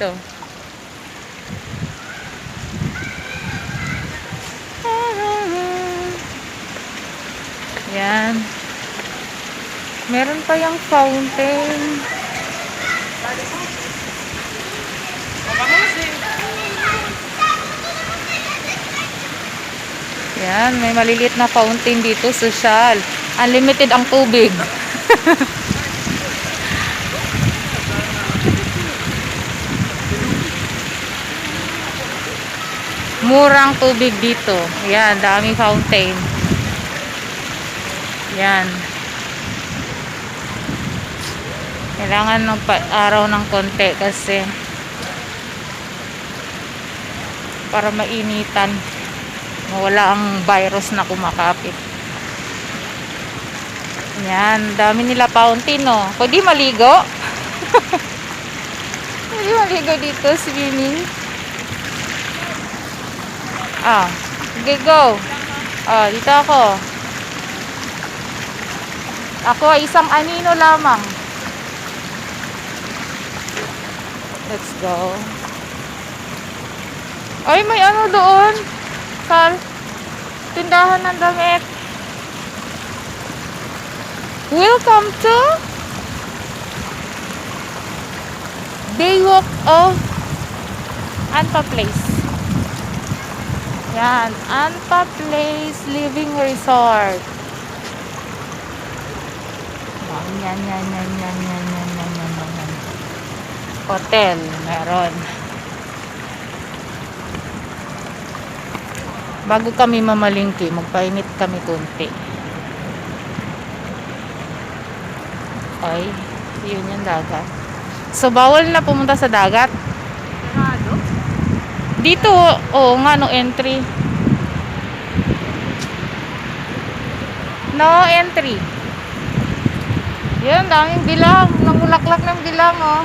dito. Yan. Meron pa yung fountain. Yan, may maliliit na fountain dito, social. Unlimited ang tubig. Murang tubig dito. Yan, daming fountain. Yan. Kailangan araw ng konti kasi para mainitan. Mawala ang virus na kumakapit. Yan, dami nila fountain, no. Pwede maligo. Pwede maligo dito, swimming. Sige, go. Dito ako. Ako ay isang anino lamang. Let's go. Ay, may ano doon. Sal, tindahan ng damit. Welcome to Daywalk of Anpa Place. Yan, Anpa Place Living Resort. Yan. Hotel, meron. Bago kami mamalingki, magpainit kami kunti. Ay, yun yung dagat. So, bawal na pumunta sa dagat. Dito, nga, no entry. No entry. Yan, daming bilang. Namulaklak ng bilang, oh.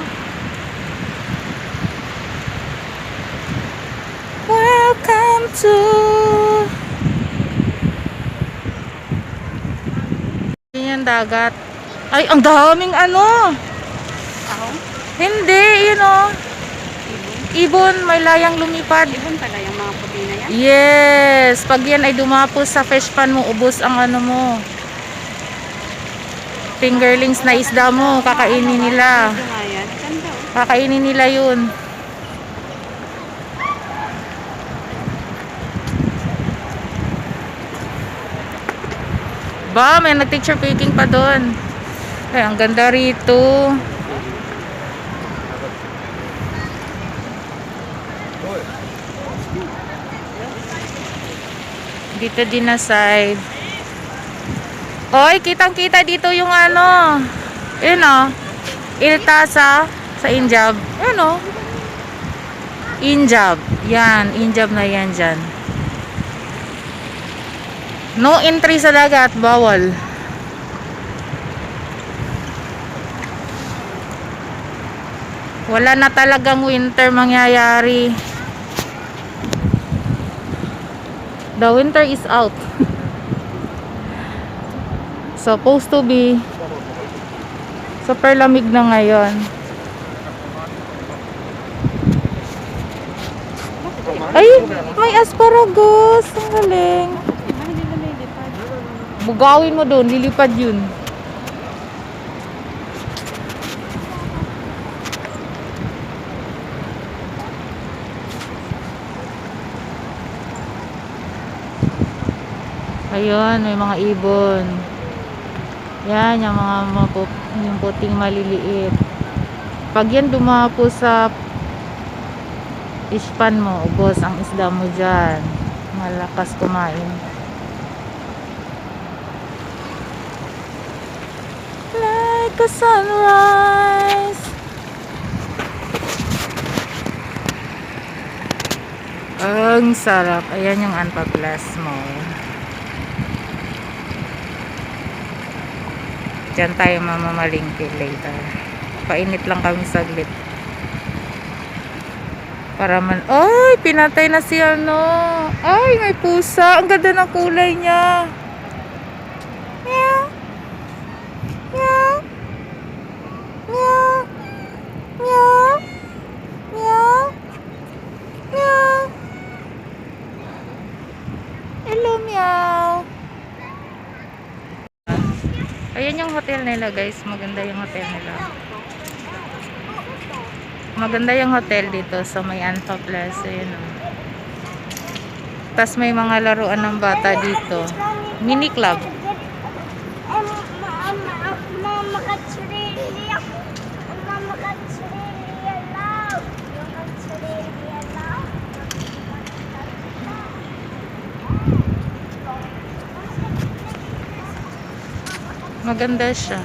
Welcome to yan dagat. Ay, ang daming ano. Hindi, yun oh. Ibon, may layang lumipad. Ibon pala yung mga puti na yan? Yes, pag yan ay dumapos sa fish pan mo, ubos ang ano mo. Fingerlings na isda mo, kakainin nila. Kakainin nila yun. Ba, may nag-picture taking pa doon. Ay, ang ganda rito. Dito din na side. Oy, kitang-kita dito yung ano. Yun o. Iltasa sa Injab. Yun o. Injab. Yan, Injab na yan dyan. No entry sa dagat, bawal. Wala na talagang winter mangyayari. The winter is out. Supposed to be super lamig na ngayon. Ay, may asparagus. Ang galing. Bugawin mo doon, lilipad yun. Ayun, may mga ibon. Yan, yung mga yung puting maliliit. Pag yan dumapo sa ispan mo, ubos ang isda mo dyan. Malakas kumain. Like a sunrise. Ang sarap. Ayan yung Anpa Place Mall. Diyan tayo mamamalingki later. Painit lang kami saglit. Para man... Ay! Pinatay na si ano. Ay! May pusa. Ang ganda ng kulay niya. Meow. Meow. Meow. Meow. Meow. hotel nila guys. Maganda yung hotel nila. Maganda yung hotel dito sa may Anfa Plaza. Yun, oh. Tapos may mga laruan ng bata dito. Mini club. Maganda siya.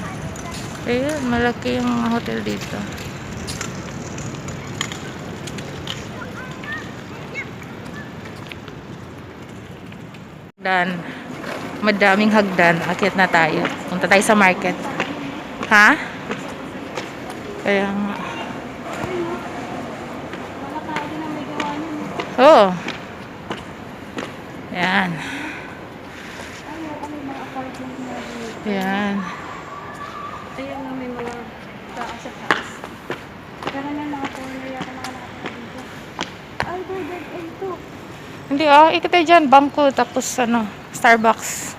Ayun, malaki yung hotel dito. Dan, madaming hagdan. Akyat na tayo. Punta tayo sa market. Ha? Kaya nga. Oo. Yan. Yan. Ayun na may mga taas sa taas. Pero may mga corner yata nakalakad dito. Ay, dead end to. Hindi ikita dyan, bangko, tapos ano, Starbucks.